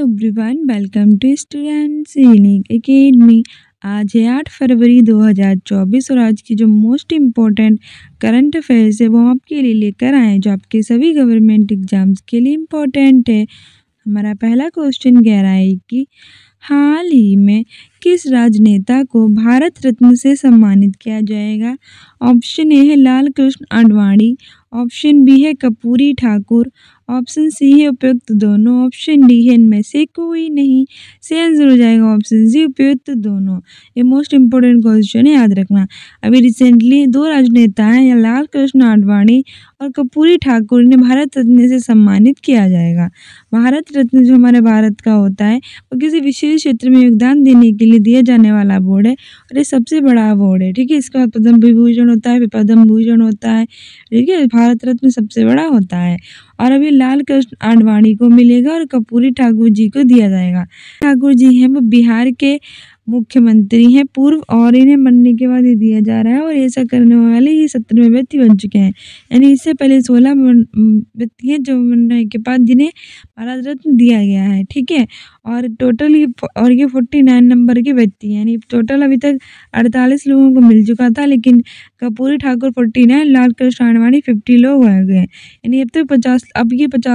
Everyone, welcome to students unique academy. आज है 8 फरवरी 2024 और आज की जो मोस्ट इम्पोर्टेंट करंट अफेयर्स है वो हम आपके लिए लेकर आए हैं, जो आपके सभी गवर्नमेंट एग्जाम्स के लिए इम्पोर्टेंट है। हमारा पहला क्वेश्चन कह रहा है कि हाल ही में किस राजनेता को भारत रत्न से सम्मानित किया जाएगा। ऑप्शन ए है लाल कृष्ण आडवाणी, ऑप्शन बी है कर्पूरी ठाकुर, ऑप्शन सी है उपयुक्त दोनों, ऑप्शन डी है इनमें से कोई नहीं। सही आंसर हो जाएगा ऑप्शन सी उपयुक्त दोनों। ये मोस्ट इम्पोर्टेंट क्वेश्चन है, याद रखना। अभी रिसेंटली दो राजनेता हैं, लाल कृष्ण आडवाणी और कर्पूरी ठाकुर, इन्हें भारत रत्न से सम्मानित किया जाएगा। भारत रत्न जो हमारे भारत का होता है वो किसी विशेष क्षेत्र में योगदान देने के लिए दिया जाने वाला अवार्ड है और ये सबसे बड़ा अवार्ड है। ठीक है, इसके बाद पद्म विभूषण होता है, फिर पद्म भूषण होता है। ठीक है, भारत रत्न सबसे बड़ा होता है और अभी लाल कृष्ण आडवाणी को मिलेगा और कर्पूरी ठाकुर जी को दिया जाएगा। ठाकुर जी हैं वो बिहार के मुख्यमंत्री हैं पूर्व, और इन्हें बनने के बाद ये दिया जा रहा है और ऐसा करने वाले ये 17वें व्यक्ति बन चुके हैं। यानी इससे पहले 16 व्यक्ति हैं जो बनने के बाद जिन्हें भारत रत्न दिया गया है। ठीक है, और टोटल ये 49 नंबर के व्यक्ति हैं, यानी टोटल अभी तक 48 लोगों को मिल चुका था, लेकिन कर्पूरी ठाकुर 49, लाल कृष्ण आडवाणी 50 लोग हो गए। यानी अब तक 50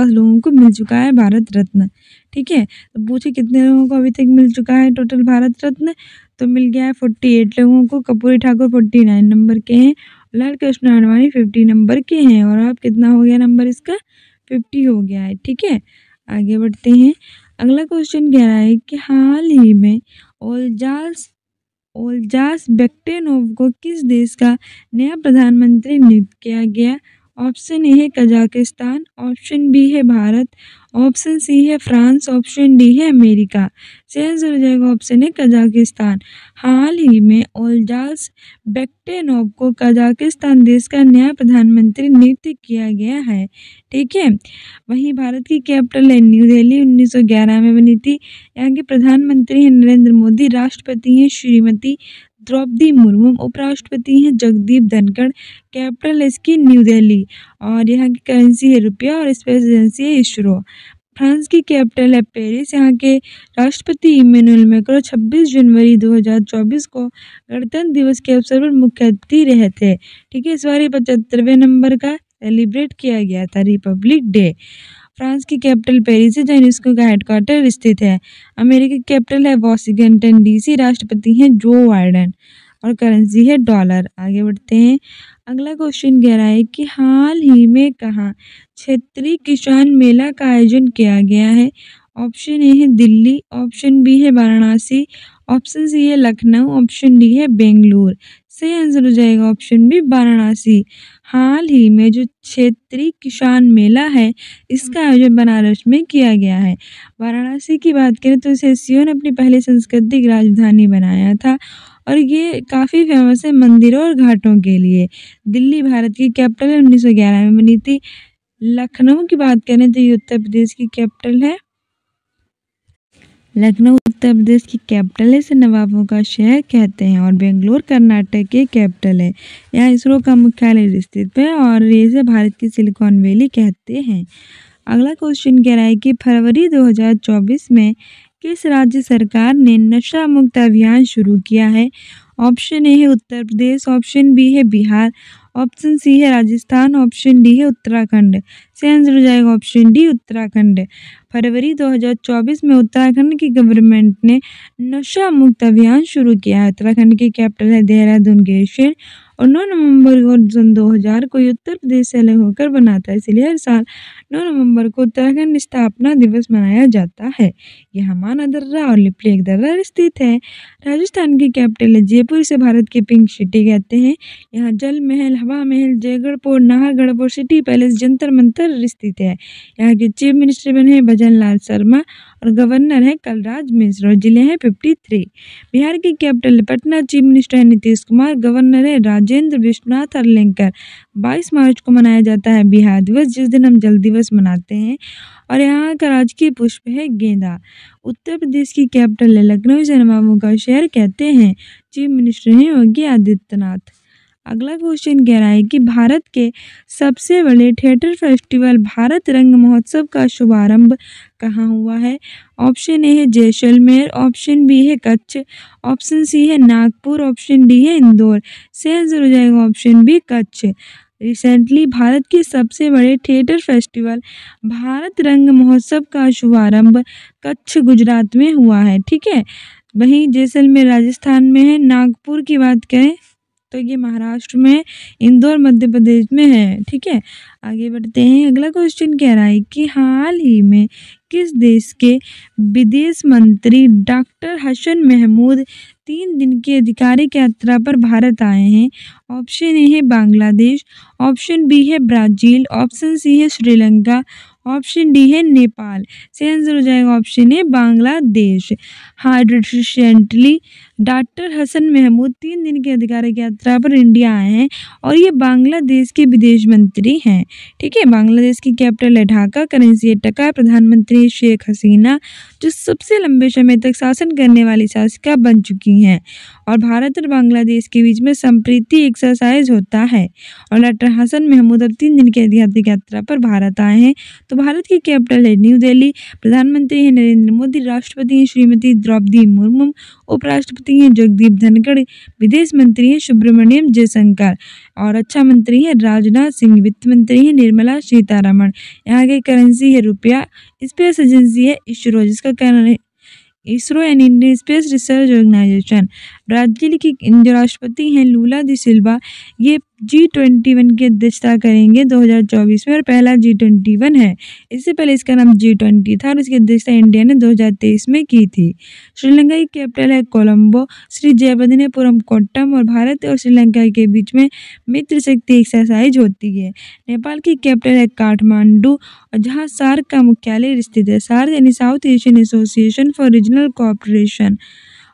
लोगों को मिल चुका है भारत रत्न। ठीक है, तो पूछे कितने लोगों को अभी तक मिल चुका है टोटल भारत रत्न, तो मिल गया है 48 लोगों को। कर्पूरी ठाकुर 49 नंबर के हैं, लाल कृष्ण आडवाणी 50 नंबर के हैं, और अब कितना हो गया नंबर इसका 50 हो गया है। ठीक है, आगे बढ़ते हैं। अगला क्वेश्चन कह रहा है कि हाल ही में ओल्जास बेक्टेनोव को किस देश का नया प्रधानमंत्री नियुक्त किया गया। ऑप्शन ए है कजाकिस्तान, ऑप्शन बी है भारत, ऑप्शन सी है फ्रांस, ऑप्शन डी है अमेरिका। सही आंसर हो जाएगा ऑप्शन है कजाकिस्तान। हाल ही में ओल्जास बेक्टेनोव को कजाकिस्तान देश का नया प्रधानमंत्री नियुक्त किया गया है। ठीक है, वहीं भारत की कैपिटल है न्यू दिल्ली, 1911 में बनी थी। यहाँ के प्रधानमंत्री हैं नरेंद्र मोदी, राष्ट्रपति हैं श्रीमती द्रौपदी मुर्मू, उपराष्ट्रपति हैं जगदीप धनखड़। कैपिटल है इसकी न्यू दिल्ली और यहाँ की करेंसी है रुपया और स्पेस एजेंसी है इसरो। फ्रांस की कैपिटल है पेरिस। यहाँ के राष्ट्रपति इमैनुअल मैक्रों 26 जनवरी 2024 को गणतंत्र दिवस के अवसर पर मुख्य अतिथि रहे थे। ठीक है, इस बार 75वें नंबर का सेलिब्रेट किया गया था रिपब्लिक डे। फ्रांस की कैपिटल पेरिस है, जहाँ यूनेस्को का हेडक्वार्टर स्थित है। अमेरिका की कैपिटल है वॉशिंगटन डीसी, राष्ट्रपति हैं जो बाइडेन और करेंसी है डॉलर। आगे बढ़ते हैं। अगला क्वेश्चन कह रहा है कि हाल ही में कहाँ क्षेत्रीय किसान मेला का आयोजन किया गया है। ऑप्शन ए है दिल्ली, ऑप्शन बी है वाराणसी, ऑप्शन सी है लखनऊ, ऑप्शन डी है बेंगलुरु। सही आंसर हो जाएगा ऑप्शन बी वाराणसी। हाल ही में जो क्षेत्रीय किसान मेला है इसका आयोजन बनारस में किया गया है। वाराणसी की बात करें तो इसे सीओ ने अपनी पहली सांस्कृतिक राजधानी बनाया था और ये काफ़ी फेमस है मंदिरों और घाटों के लिए। दिल्ली भारत की कैपिटल है, 1911 में बनी थी। लखनऊ की बात करें तो ये उत्तर प्रदेश की कैपिटल है। लखनऊ उत्तर प्रदेश की कैपिटल है, इसे नवाबों का शहर कहते हैं। और बेंगलोर कर्नाटक की कैपिटल है। यहाँ इसरो का मुख्यालय स्थित है और इसे भारत की सिलिकॉन वैली कहते हैं। अगला क्वेश्चन कह रहा है कि फरवरी 2024 में किस राज्य सरकार ने नशा मुक्त अभियान शुरू किया है। ऑप्शन ए है उत्तर प्रदेश, ऑप्शन बी है बिहार, ऑप्शन सी है राजस्थान, ऑप्शन डी है उत्तराखंड। सही आंसर हो जाएगा ऑप्शन डी उत्तराखंड। फरवरी 2024 में उत्तराखंड की गवर्नमेंट ने नशा मुक्त अभियान शुरू किया है। उत्तराखंड की कैपिटल है देहरादून ग्लेशियर और 9 नवंबर सन 2000 को ये उत्तर प्रदेश से अलग होकर बना था, इसलिए हर साल 9 नवंबर को उत्तराखंड स्थापना दिवस मनाया जाता है। यह माना दर्रा और लिपलेख दर्रा स्थित है। राजस्थान की कैपिटल है जयपुर, इसे भारत की पिंक सिटी कहते हैं। यहाँ जल महल, हवा महल, जयगढ़, नाहरगढ़ और सिटी पैलेस, जंतर मंतर स्थित है। यहाँ के चीफ मिनिस्टर बने हैं भजन लाल शर्मा और गवर्नर है कलराज मिश्र और जिले हैं 53। बिहार की कैपिटल है पटना, चीफ मिनिस्टर है नीतीश कुमार, गवर्नर है राजेंद्र विश्वनाथ अरलेंकर। 22 मार्च को मनाया जाता है बिहार दिवस, जिस दिन हम जल दिवस मनाते हैं। और यहाँ का राजकीय पुष्प है गेंदा। उत्तर प्रदेश की कैपिटल है लखनऊ, इसे नवाबों का शहर कहते हैं। चीफ मिनिस्टर हैं योगी आदित्यनाथ। अगला क्वेश्चन कह रहा है कि भारत के सबसे बड़े थिएटर फेस्टिवल भारत रंग महोत्सव का शुभारंभ कहाँ हुआ है? ऑप्शन ए है जैसलमेर, ऑप्शन बी है कच्छ, ऑप्शन सी है नागपुर, ऑप्शन डी है इंदौर। सही आंसर हो जाएगा option B Kutch. Recently Bharat के सबसे बड़े थिएटर फेस्टिवल भारत रंग महोत्सव का शुभारंभ कच्छ गुजरात में हुआ है। ठीक है, वहीं जैसलमेर राजस्थान में है। नागपुर की बात करें तो ये महाराष्ट्र में है, इंदौर मध्य प्रदेश में है। ठीक है, आगे बढ़ते हैं। अगला क्वेश्चन कह रहा है कि हाल ही में किस देश के विदेश मंत्री डॉक्टर हसन महमूद 3 दिन की आधिकारिक यात्रा पर भारत आए हैं? ऑप्शन ए है बांग्लादेश, ऑप्शन बी है ब्राज़ील, ऑप्शन सी है श्रीलंका, ऑप्शन डी है नेपाल। सही आंसर हो जाएगा ऑप्शन ए बांग्लादेश। हाँ, रिसेंटली डॉक्टर हसन महमूद 3 दिन की आधिकारिक यात्रा पर इंडिया आए हैं और ये बांग्लादेश के विदेश मंत्री हैं। ठीक है, बांग्लादेश की कैपिटल है ढाका, करेंसी है टका, प्रधानमंत्री है शेख हसीना, जो सबसे लंबे समय तक शासन करने वाली शासिका बन चुकी हैं। और भारत और बांग्लादेश के बीच में संप्रीति एक्सरसाइज होता है। और डॉक्टर हसन महमूद अब 3 दिन की आधिकारिक यात्रा पर भारत आए हैं। तो भारत की कैपिटल है न्यू दिल्ली, प्रधानमंत्री है नरेंद्र मोदी, राष्ट्रपति हैं श्रीमती द्रौपदी मुर्मू, उपराष्ट्रपति हैं जगदीप धनखड़, विदेश मंत्री हैं सुब्रमण्यम जयशंकर और रक्षा मंत्री हैं राजनाथ सिंह, वित्त मंत्री हैं निर्मला सीतारमण। यहाँ की करेंसी है रुपया। स्पेस एजेंसी है इसरो, जिसका कहना है ISRO and Indian space research organisation. Brazil की जो राष्ट्रपति हैं लूला दी सिल्वा, ये G21 की अध्यक्षता करेंगे 2024 में और पहला G21 है। इससे पहले इसका नाम G20 था और इसकी अध्यक्षता इंडिया ने 2023 में की थी। श्रीलंका की कैपिटल है कोलंबो, श्री जयवर्धनेपुरम कोट्टम और भारत और श्रीलंका के बीच में मित्र शक्ति एक्सरसाइज होती है। नेपाल की कैपिटल है काठमांडू और जहाँ सार्क का मुख्यालय स्थित है। सार्क यानी south Asian association for regional cooperation.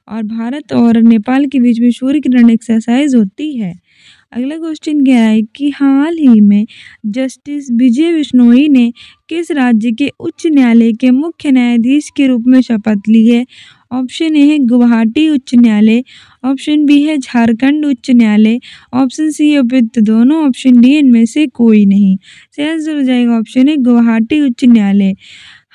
और भारत और नेपाल के बीच में सूर्य किरण एक्सरसाइज होती है। अगला क्वेश्चन कह रहा है कि हाल ही में जस्टिस विजय बिश्नोई ने किस राज्य के उच्च न्यायालय के मुख्य न्यायाधीश के रूप में शपथ ली है? ऑप्शन ए है गुवाहाटी उच्च न्यायालय, ऑप्शन बी है झारखंड उच्च न्यायालय, ऑप्शन सी है उपयुक्त दोनों, ऑप्शन डी इनमें से कोई नहीं। सही आंसर हो जाएगा ऑप्शन ए गुवाहाटी उच्च न्यायालय।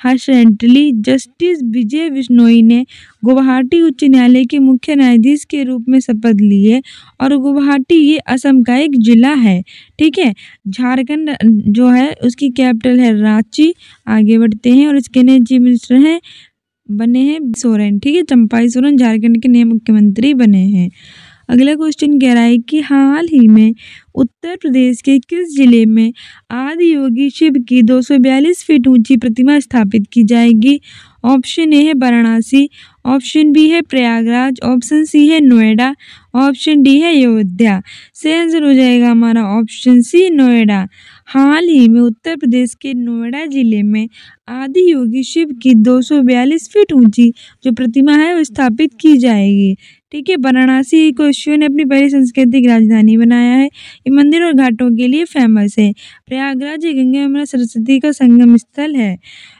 रिसेंटली जस्टिस विजय बिश्नोई ने गुवाहाटी उच्च न्यायालय के मुख्य न्यायाधीश के रूप में शपथ ली है और गुवाहाटी ये असम का एक जिला है। ठीक है, झारखंड जो है उसकी कैपिटल है रांची। आगे बढ़ते हैं और इसके नए चीफ मिनिस्टर हैं बने हैं सोरेन। ठीक है, चंपाई सोरेन झारखंड के नए मुख्यमंत्री बने हैं। अगला क्वेश्चन कह रहा है कि हाल ही में उत्तर प्रदेश के किस जिले में आदि योगी शिव की 242 फीट ऊंची प्रतिमा स्थापित की जाएगी? ऑप्शन ए है वाराणसी, ऑप्शन बी है प्रयागराज, ऑप्शन सी है नोएडा, ऑप्शन डी है अयोध्या। सही आंसर हो जाएगा हमारा ऑप्शन सी नोएडा। हाल ही में उत्तर प्रदेश के नोएडा जिले में आदि योगी शिव की 242 फीट ऊंची जो प्रतिमा है वो स्थापित की जाएगी। ठीक है, वाराणसी को शिव ने अपनी पहली सांस्कृतिक राजधानी बनाया है। ये मंदिर और घाटों के लिए फेमस है। प्रयागराज गंगा यमुना सरस्वती का संगम स्थल है।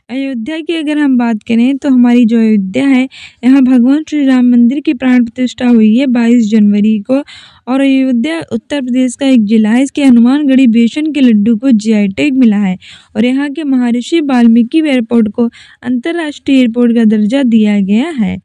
अयोध्या की अगर हम बात करें तो हमारी जो अयोध्या है यहाँ भगवान श्री राम मंदिर की प्राण प्रतिष्ठा हुई है 22 जनवरी को। और अयोध्या उत्तर प्रदेश का एक जिला है। इसके हनुमानगढ़ी बेसन के लड्डू को GI टैग मिला है और यहाँ के महर्षि वाल्मीकि एयरपोर्ट को अंतर्राष्ट्रीय एयरपोर्ट का दर्जा दिया गया है।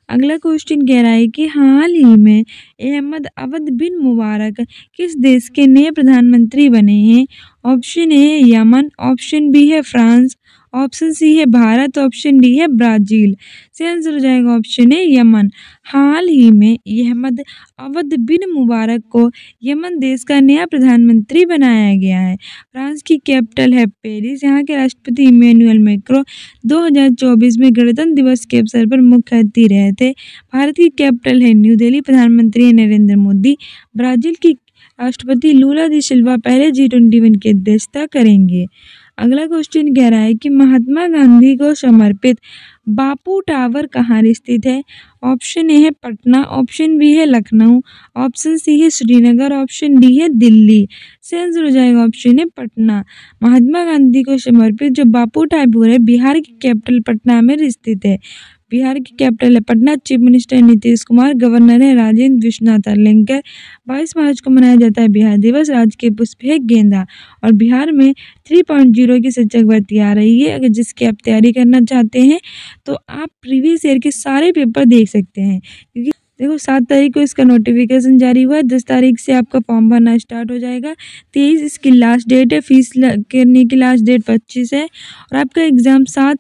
अगला क्वेश्चन कह रहा है कि हाल ही में अहमद अवद बिन मुबारक किस देश के नए प्रधानमंत्री बने हैं? ऑप्शन ए है यमन, ऑप्शन बी है फ्रांस, ऑप्शन सी है भारत, ऑप्शन डी है ब्राज़ील। सही आंसर हो जाएगा ऑप्शन ए यमन। हाल ही में अहमद अवद बिन मुबारक को यमन देश का नया प्रधानमंत्री बनाया गया है। फ्रांस की कैपिटल है पेरिस। यहाँ के राष्ट्रपति इमैनुअल मैक्रों 2024 में गणतंत्र दिवस के अवसर पर मुख्य अतिथि रहे थे। भारत की कैपिटल है न्यू दिल्ली, प्रधानमंत्री है नरेंद्र मोदी। ब्राज़ील की राष्ट्रपति लूला दी सिल्वा पहले G21 की अध्यक्षता करेंगे। अगला क्वेश्चन कह रहा है कि महात्मा गांधी को समर्पित बापू टावर कहाँ स्थित है? ऑप्शन ए है पटना, ऑप्शन बी है लखनऊ, ऑप्शन सी है श्रीनगर, ऑप्शन डी है दिल्ली। सही आंसर हो जाएगा ऑप्शन है पटना। महात्मा गांधी को समर्पित जो बापू टावर है बिहार की कैपिटल पटना में स्थित है। बिहार की कैपिटल है Patna. Chief minister Nitish Kumar. Governor है राजेंद्र विश्वनाथ अर्लेकर। 22 मार्च को मनाया जाता है बिहार दिवस। राज्य के पुष्प है गेंदा। और बिहार में 3.0 की शिक्षक भर्ती आ रही है। अगर जिसकी आप तैयारी करना चाहते हैं तो आप प्रीवियस ईयर के सारे पेपर देख सकते हैं, क्योंकि देखो 7 तारीख को इसका नोटिफिकेशन जारी हुआ है। 10 तारीख से आपका फॉर्म भरना स्टार्ट हो जाएगा। 23 इसकी लास्ट डेट है। फीस करने की लास्ट डेट 25 है। और आपका एग्ज़ाम 7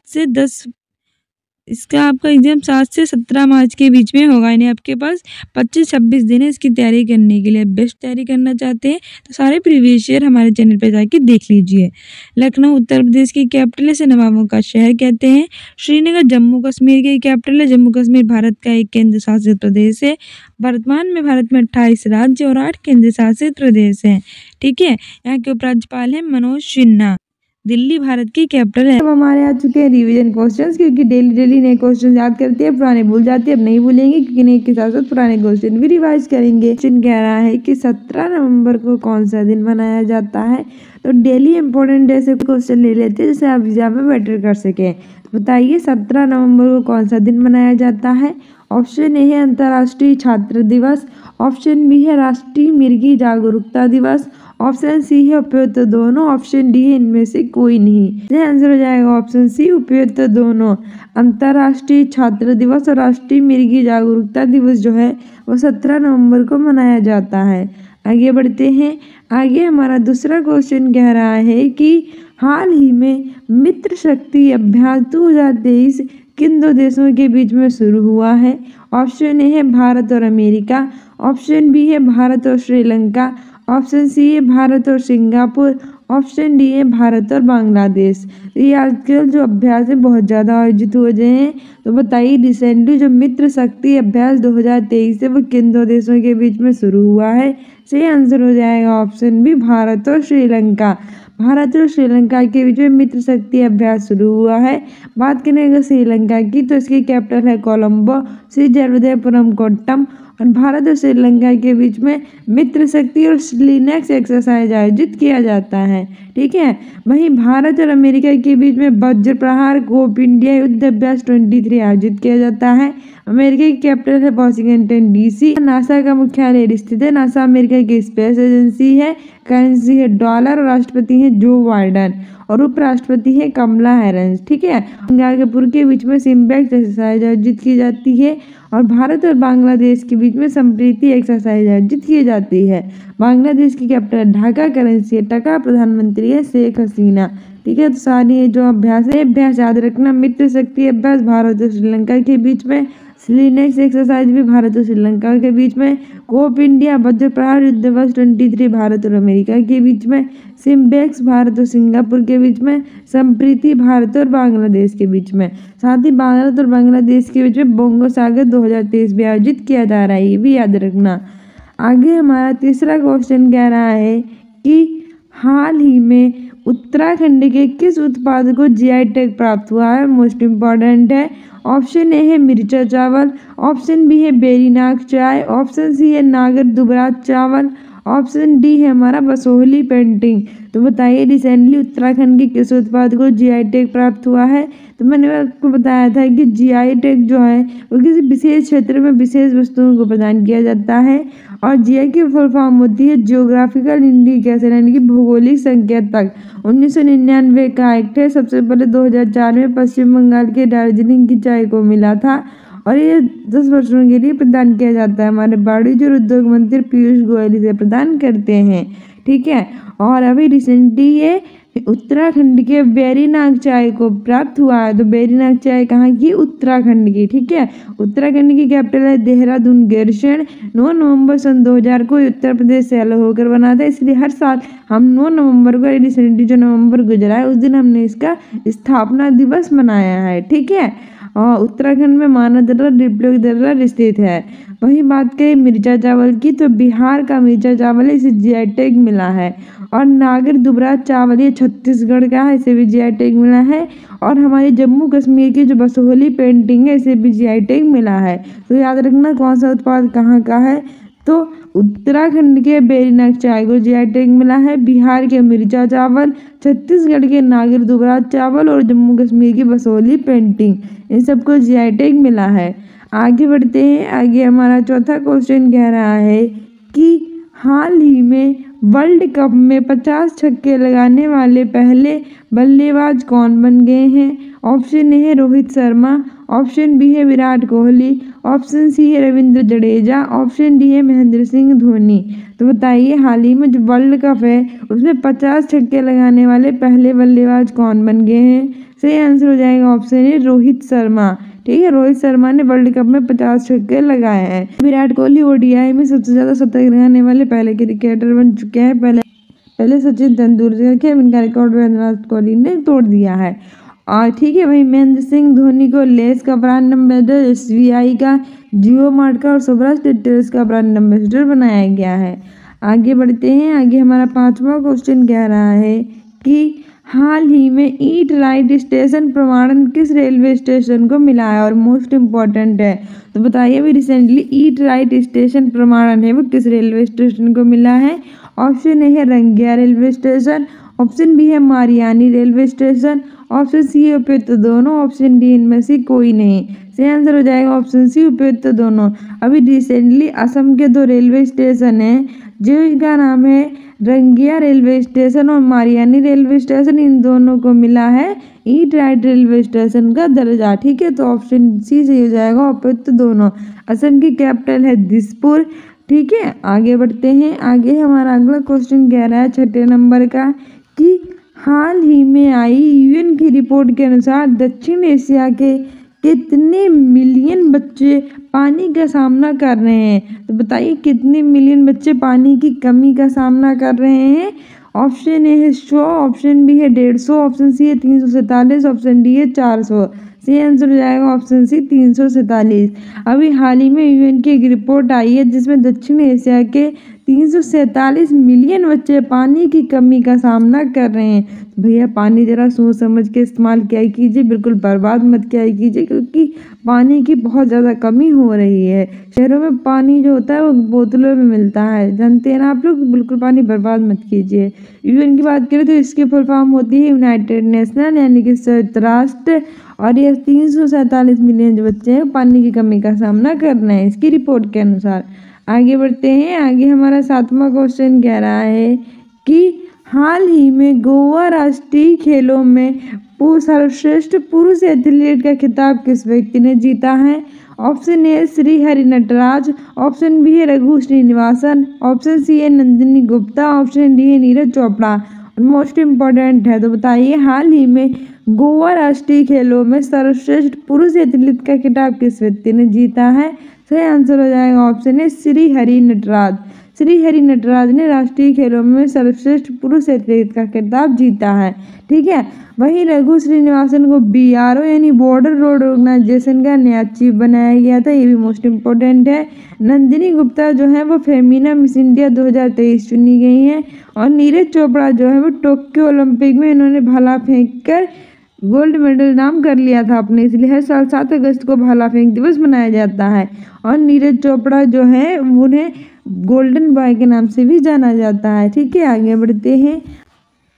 से 17 मार्च के बीच में होगा। यानी आपके पास 25-26 दिन है इसकी तैयारी करने के लिए। बेस्ट तैयारी करना चाहते हैं तो सारे प्रीवियस ईयर हमारे चैनल पर जाके देख लीजिए। लखनऊ उत्तर प्रदेश की कैपिटल है। इसे नवाबों का शहर कहते हैं। श्रीनगर जम्मू कश्मीर की कैपिटल है। जम्मू कश्मीर भारत का एक केंद्र शासित प्रदेश है। वर्तमान में भारत में 28 राज्य और 8 केंद्र शासित प्रदेश हैं। ठीक है। यहाँ के उपराज्यपाल हैं मनोज सिन्हा। दिल्ली भारत की कैपिटल है। अब हमारे आ चुके हैं रिवीजन क्वेश्चंस, क्योंकि डेली नए क्वेश्चन याद करते हैं, पुराने भूल जाते हैं। अब नहीं भूलेंगे, क्योंकि नए के साथ साथ पुराने क्वेश्चन भी रिवाइज करेंगे। क्वेश्चन कह रहा है कि 17 नवंबर को कौन सा दिन मनाया जाता है। तो डेली इंपॉर्टेंट डे से क्वेश्चन ले लेते हैं, जिससे आप एग्जाम में बेटर कर सकें। बताइए 17 नवंबर को कौन सा दिन मनाया जाता है। ऑप्शन ए है अंतर्राष्ट्रीय छात्र दिवस। ऑप्शन बी है राष्ट्रीय मिर्गी जागरूकता दिवस। ऑप्शन सी है उपयुक्त दोनों। ऑप्शन डी है इनमें से कोई नहीं। इसलिए आंसर हो जाएगा ऑप्शन सी उपयुक्त दोनों। अंतर्राष्ट्रीय छात्र दिवस और राष्ट्रीय मिर्गी जागरूकता दिवस जो है वो 17 नवंबर को मनाया जाता है। आगे बढ़ते हैं। आगे हमारा दूसरा क्वेश्चन कह रहा है कि हाल ही में मित्र शक्ति अभ्यास 2023 किन 2 देशों के बीच में शुरू हुआ है। ऑप्शन ए है भारत और अमेरिका। ऑप्शन बी है भारत और श्रीलंका। ऑप्शन सी है भारत और सिंगापुर। ऑप्शन डी है भारत और बांग्लादेश। ये आजकल जो अभ्यास है बहुत ज़्यादा आयोजित हो रहे हैं। तो बताइए रिसेंटली जो मित्र शक्ति अभ्यास 2023 है वो किन 2 देशों के बीच में शुरू हुआ है। सही आंसर हो जाएगा ऑप्शन बी भारत और श्रीलंका। भारत और श्रीलंका के बीच में मित्र शक्ति अभ्यास शुरू हुआ है। बात करें अगर श्रीलंका की तो इसकी कैपिटल है कोलंबो। श्री जलवेपुरम कोट्टम। और भारत और श्रीलंका के बीच में मित्र शक्ति और स्लिनेक्स एक्सरसाइज आयोजित किया जाता है। ठीक है। वहीं भारत और अमेरिका के बीच में वज्र प्रहार कोप इंडिया युद्ध अभ्यास 23 आयोजित किया जाता है। अमेरिका की कैपिटल है वाशिंगटन डीसी। नासा का मुख्यालय स्थित है। नासा अमेरिका की स्पेस एजेंसी है। करेंसी है डॉलर। और राष्ट्रपति है जो बाइडेन। और उपराष्ट्रपति है कमला हैरिस। ठीक है। सिंगापुर के बीच में सिम्बेक्स एक्सरसाइज आयोजित की जाती है। और भारत और बांग्लादेश के बीच में संप्रीति एक्सरसाइज आयोजित की जाती है। बांग्लादेश की कैपिटल ढाका। करेंसी है टका। प्रधानमंत्री है शेख हसीना। ठीक है। तो सारी जो अभ्यास है अभ्यास याद रखना। मित्र शक्ति अभ्यास भारत और श्रीलंका के बीच में। स्लिनेक्स एक्सरसाइज भी भारत और श्रीलंका के बीच में। कोप इंडिया वज्र प्रहार युद्ध अभ्यास 23 भारत और अमेरिका के बीच में। सिम्बेक्स भारत और सिंगापुर के बीच में। संप्रीति भारत और बांग्लादेश के बीच में। साथ ही भारत और बांग्लादेश के बीच में बोंगो सागर 2023 भी आयोजित किया जा रहा है, ये भी याद रखना। आगे हमारा तीसरा क्वेश्चन कह रहा है कि हाल ही में उत्तराखंड के किस उत्पाद को जीआई टैग प्राप्त हुआ है। मोस्ट इम्पॉर्टेंट है। ऑप्शन ए है मिर्चा चावल। ऑप्शन बी है बेरीनाग चाय। ऑप्शन सी है नागर दुबराज चावल। ऑप्शन डी है हमारा बसोहली पेंटिंग। तो बताइए रिसेंटली उत्तराखंड के किस उत्पाद को जीआई टैग प्राप्त हुआ है। तो मैंने आपको बताया था कि जीआई टैग जो है वो किसी विशेष क्षेत्र में विशेष वस्तुओं को प्रदान किया जाता है। और जीआई की फुल फॉर्म होती है जियोग्राफिकल इंडिकेशन, यानी कि भौगोलिक संकेतक। 1999 का एक्ट है। सबसे पहले 2004 में पश्चिम बंगाल के दार्जिलिंग की चाय को मिला था। और ये 10 वर्षों के लिए प्रदान किया जाता है। हमारे वाणिज्य और उद्योग मंत्री पीयूष गोयल इसे प्रदान करते हैं। ठीक है। और अभी रिसेंटली ये उत्तराखंड के बेरीनाग चाय को प्राप्त हुआ है। तो बेरीनाग चाय कहाँ की, उत्तराखंड की। ठीक है। उत्तराखंड की कैपिटल है देहरादून। गैरसैंण 9 नवंबर सन 2000 को उत्तर प्रदेश से अलग होकर बना था। इसलिए हर साल हम 9 नवंबर को रिसेंटली जो नवंबर गुजरा है उस दिन हमने इसका स्थापना दिवस मनाया है। ठीक है। और उत्तराखंड में मानादर्रा डिप्लोक दर्रा स्थित है। वहीं बात करें मिर्चा चावल की तो बिहार का मिर्चा चावल है, इसे जीआई टैग मिला है। और नागर दुबराज चावल ये छत्तीसगढ़ का है, इसे भी जीआई टैग मिला है। और हमारे जम्मू कश्मीर की जो बसोहली पेंटिंग है इसे भी जीआई टैग मिला है। तो याद रखना कौन सा उत्पाद कहाँ का है। तो उत्तराखंड के बेरीनाग चाय को जीआई टैग मिला है। बिहार के मिर्चा चावल, छत्तीसगढ़ के नागिर दुबराज चावल और जम्मू कश्मीर की बसोली पेंटिंग, इन सबको जीआई टैग मिला है। आगे बढ़ते हैं। आगे हमारा चौथा क्वेश्चन कह रहा है कि हाल ही में वर्ल्ड कप में 50 छक्के लगाने वाले पहले बल्लेबाज कौन बन गए हैं? ऑप्शन ए है रोहित शर्मा, ऑप्शन बी है विराट कोहली, ऑप्शन सी है रविंद्र जडेजा, ऑप्शन डी है महेंद्र सिंह धोनी। तो बताइए हाल ही में जो वर्ल्ड कप है उसमें 50 छक्के लगाने वाले पहले बल्लेबाज कौन बन गए हैं? सही आंसर हो जाएगा ऑप्शन ए रोहित शर्मा। ठीक है, रोहित शर्मा ने वर्ल्ड कप में 50 छक्के लगाए हैं। विराट कोहली ओडीआई में सबसे ज्यादा शतक लगाने वाले पहले क्रिकेटर बन चुके हैं। पहले सचिन तेंदुलकर के, इनका रिकॉर्ड विराट कोहली ने तोड़ दिया है। और ठीक है भाई, महेंद्र सिंह धोनी को लेस का ब्रांड एम्बेसडर, एसबीआई का, जियो मार्ट का और सौराष्ट्र डिटेल्स का ब्रांड एम्बेसडर बनाया गया है। आगे बढ़ते हैं। आगे हमारा पांचवा क्वेश्चन कह रहा है कि हाल ही में ईट राइट स्टेशन प्रमाणन किस रेलवे स्टेशन को मिला है? और मोस्ट इम्पॉर्टेंट है, तो बताइए अभी रिसेंटली ईट राइट स्टेशन प्रमाणन है वो किस रेलवे स्टेशन को मिला है? ऑप्शन ए है Rangia railway station, option B है Mariani railway station, option C है उपयुक्त दोनों, ऑप्शन डी इनमें से कोई नहीं। सही आंसर हो जाएगा ऑप्शन सी उपयुक्त दोनों। अभी रिसेंटली असम के 2 रेलवे स्टेशन हैं जिनका नाम है रंगिया रेलवे स्टेशन और मारियानी रेलवे स्टेशन, इन दोनों को मिला है ईट राइट रेलवे स्टेशन का दर्जा। ठीक है, तो ऑप्शन सी सही हो जाएगा उपयुक्त दोनों। असम की कैपिटल है दिसपुर। ठीक है, आगे बढ़ते हैं। आगे हमारा अगला क्वेश्चन कह रहा है 6 नंबर का कि हाल ही में आई यूएन की रिपोर्ट के अनुसार दक्षिण एशिया के कितने मिलियन बच्चे पानी का सामना कर रहे हैं? तो बताइए कितने मिलियन बच्चे पानी की कमी का सामना कर रहे हैं? ऑप्शन ए है 100, ऑप्शन बी है 150, ऑप्शन सी है 347, ऑप्शन डी है 400। सही आंसर हो जाएगा ऑप्शन सी 347। अभी हाल ही में यूएन की एक रिपोर्ट आई है जिसमें दक्षिण एशिया के 347 मिलियन बच्चे पानी की कमी का सामना कर रहे हैं। भैया पानी जरा सोच समझ के इस्तेमाल किया कीजिए, बिल्कुल बर्बाद मत किया कीजिए, क्योंकि पानी की बहुत ज़्यादा कमी हो रही है। शहरों में पानी जो होता है वो बोतलों में मिलता है, जानते हैं ना आप लोग। बिल्कुल पानी बर्बाद मत कीजिए। यूएन की बात करें तो इसकी फुल फॉर्म होती है यूनाइटेड नेशनल, यानी कि संयुक्त राष्ट्र। और ये 347 मिलियन जो बच्चे हैं पानी की कमी का सामना कर रहे हैं इसकी रिपोर्ट के अनुसार। आगे बढ़ते हैं। आगे हमारा 7वां क्वेश्चन कह रहा है कि हाल ही में गोवा राष्ट्रीय खेलों में सर्वश्रेष्ठ पुरुष एथलीट का खिताब किस व्यक्ति ने जीता है? Option A Shri Hari Nataraj, option B है रघु श्रीनिवासन, ऑप्शन सी है नंदिनी गुप्ता, ऑप्शन डी है नीरज चोपड़ा। मोस्ट इम्पोर्टेंट है, तो बताइए हाल ही में गोवा राष्ट्रीय खेलों में सर्वश्रेष्ठ पुरुष एथलीट का खिताब किस व्यक्ति ने जीता है? सही आंसर हो जाएगा ऑप्शन है श्री हरि नटराज। श्री हरि नटराज ने राष्ट्रीय खेलों में सर्वश्रेष्ठ पुरुष एथलीट का खिताब जीता है। ठीक है, वहीं रघु श्रीनिवासन को बीआरओ यानी बॉर्डर रोड ऑर्गेनाइजेशन का नया चीफ बनाया गया था, ये भी मोस्ट इम्पोर्टेंट है। नंदिनी गुप्ता जो है वो फेमिना मिस इंडिया 2023 चुनी गई हैं। और नीरज चोपड़ा जो है वो टोक्यो ओलंपिक में इन्होंने भाला फेंक कर गोल्ड मेडल नाम कर लिया था अपने, इसलिए हर साल 7 अगस्त को भाला फेंक दिवस मनाया जाता है। और नीरज चोपड़ा जो है उन्हें गोल्डन बॉय के नाम से भी जाना जाता है। ठीक है, आगे बढ़ते हैं।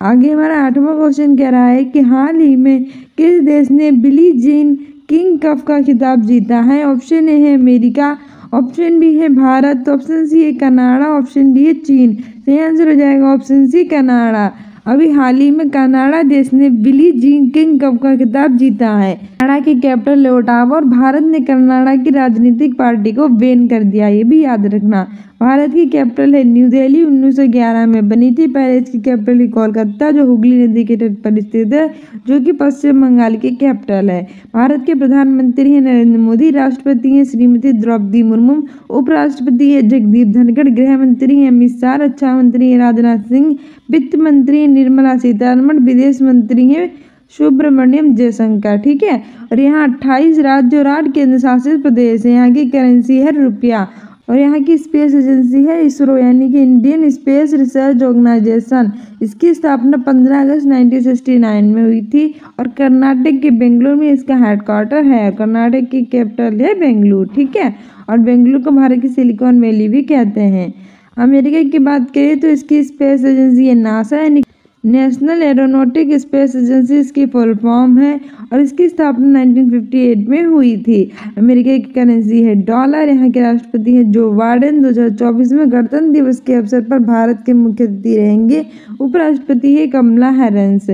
आगे हमारा 8वां क्वेश्चन कह रहा है कि हाल ही में किस देश ने बिली जीन किंग कप का खिताब जीता है? ऑप्शन ए है अमेरिका, ऑप्शन बी है भारत, ऑप्शन सी है कनाडा, ऑप्शन डी है चीन। सही आंसर हो जाएगा ऑप्शन सी कनाडा। अभी हाल ही में कनाडा देश ने बिली जीन किंग कप का खिताब जीता है। कनाडा की कैपिटल ओटावा और भारत ने कनाडा की राजनीतिक पार्टी को बैन कर दिया, ये भी याद रखना। भारत की कैपिटल है न्यू दिल्ली, 1911 में बनी थी। पहले इसकी कैपिटल है कोलकाता जो हुगली नदी के तट पर स्थित है, जो कि पश्चिम बंगाल की कैपिटल है। भारत के प्रधानमंत्री हैं नरेंद्र मोदी, राष्ट्रपति हैं श्रीमती द्रौपदी मुर्मू, उपराष्ट्रपति है जगदीप धनखड़, गृह मंत्री हैं अमित शाह, रक्षा मंत्री हैं राजनाथ सिंह, वित्त मंत्री हैं निर्मला सीतारमण, विदेश मंत्री हैं सुब्रमण्यम जयशंकर। ठीक है, और यहाँ 28 राज्य और 8 केंद्र शासित प्रदेश है। यहाँ की करेंसी है रुपया। और यहाँ की स्पेस एजेंसी है इसरो यानी कि इंडियन स्पेस रिसर्च ऑर्गेनाइजेशन। इसकी स्थापना 15 अगस्त 1969 में हुई थी और कर्नाटक के बेंगलुरु में इसका हेडक्वार्टर है। कर्नाटक की कैपिटल है बेंगलुरु, ठीक है। और बेंगलुरु को भारत की सिलिकॉन वैली भी कहते हैं। अमेरिका की बात करें तो इसकी स्पेस एजेंसी है नासा यानी नेशनल एरोनॉटिक स्पेस एजेंसी इसकी फुल फॉर्म है और इसकी स्थापना 1958 में हुई थी। अमेरिका की करेंसी है डॉलर। यहाँ के राष्ट्रपति हैं जो बाइडेन। 2024 में गणतंत्र दिवस के अवसर पर भारत के मुख्य अतिथि रहेंगे। उपराष्ट्रपति है कमला हैरिस,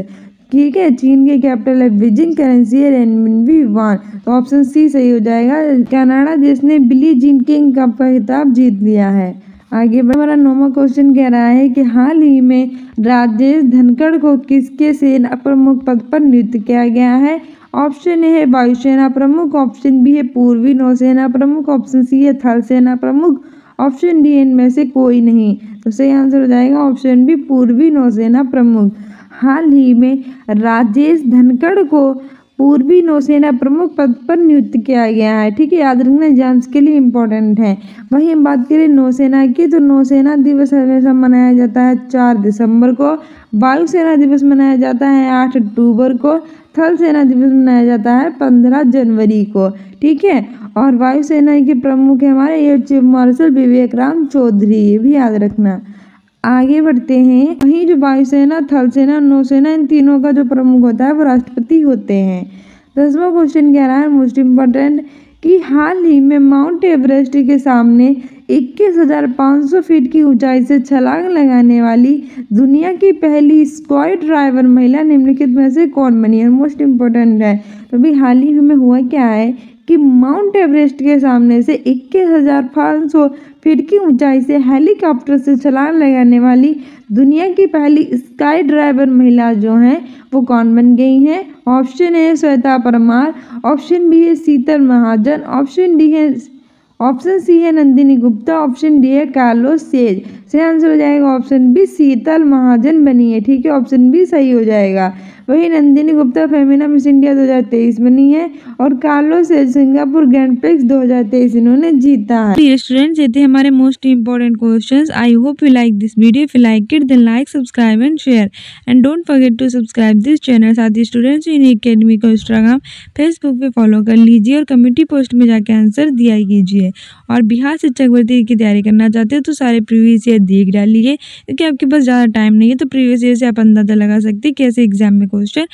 ठीक है। चीन के कैपिटल है बीजिंग, करेंसी है रेनमिनबी युआन। तो ऑप्शन सी सही हो जाएगा। कनाडा देश ने बिली जीन किंग कप का खिताब जीत लिया है। आगे हमारा 9वां क्वेश्चन कह रहा है कि हाल ही में राजेश धनखड़ को किसके सेना प्रमुख पद पर नियुक्त किया गया है। ऑप्शन ए है वायुसेना प्रमुख, ऑप्शन बी है पूर्वी नौसेना प्रमुख, ऑप्शन सी है थल सेना प्रमुख, ऑप्शन डी इनमें से कोई नहीं। तो सही आंसर हो जाएगा ऑप्शन बी पूर्वी नौसेना प्रमुख। हाल ही में राजेश धनखड़ को पूर्वी नौसेना प्रमुख पद पर नियुक्त किया गया है, ठीक है। याद रखना एग्जाम्स के लिए इम्पोर्टेंट है। वहीं हम बात करें नौसेना की तो नौसेना दिवस हमेशा मनाया जाता है 4 दिसंबर को। वायुसेना दिवस मनाया जाता है 8 अक्टूबर को। थल सेना दिवस मनाया जाता है 15 जनवरी को, ठीक है। और वायुसेना के प्रमुख है हमारे एयर चीफ मार्शल विवेक राम चौधरी, ये भी याद रखना। आगे बढ़ते हैं। वहीं जो वायुसेना, थल सेना, नौसेना इन तीनों का जो प्रमुख होता है वो राष्ट्रपति होते हैं। 10वां क्वेश्चन कह रहा है मोस्ट इम्पोर्टेंट कि हाल ही में माउंट एवरेस्ट के सामने 21,500 फीट की ऊंचाई से छलांग लगाने वाली दुनिया की पहली स्काई ड्राइवर महिला निम्नलिखित में से कौन बनी है। मोस्ट इम्पोर्टेंट है। तो अभी हाल ही में हुआ क्या है कि माउंट एवरेस्ट के सामने से 21,500 फीट की ऊंचाई से हेलीकॉप्टर से छलांग लगाने वाली दुनिया की पहली स्काई ड्राइवर महिला जो हैं वो कौन बन गई हैं। Option A Shweta Parmar, option B है शीतल महाजन, ऑप्शन सी है नंदिनी गुप्ता, ऑप्शन डी है कार्लोस सेज। सही आंसर हो जाएगा ऑप्शन बी शीतल महाजन बनी है, ठीक है। ऑप्शन बी सही हो जाएगा। वही Nandini Gupta Femina Miss India 2023 बनी है और कार्लोस सेज सिंगापुर ग्रैंड प्रिक्स 2023 इन्होंने जीता है। डियर स्टूडेंट्स, ये थे हमारे most important questions. I hope you like this video. If you like it then like, subscribe and share and don't forget to subscribe this channel. साथ ही students unique academy को Instagram, Facebook पे follow कर लीजिए और community post में जाके answer दिया कीजिए। और बिहार शिक्षक भर्ती की तैयारी करना चाहते हो तो सारे प्रीवियस ईयर देख डालिए, क्योंकि आपके पास ज़्यादा टाइम नहीं है तो प्रीवियस ईयर से आप अंदाजा लगा सकते हैं कैसे एग्जाम में क्वेश्चन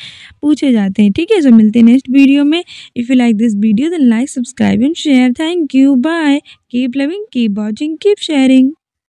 पूछे जाते हैं, ठीक है। सो मिलते हैं नेक्स्ट वीडियो में। If you like this video then like, subscribe and share. Thank you, bye, keep loving, keep watching, keep sharing.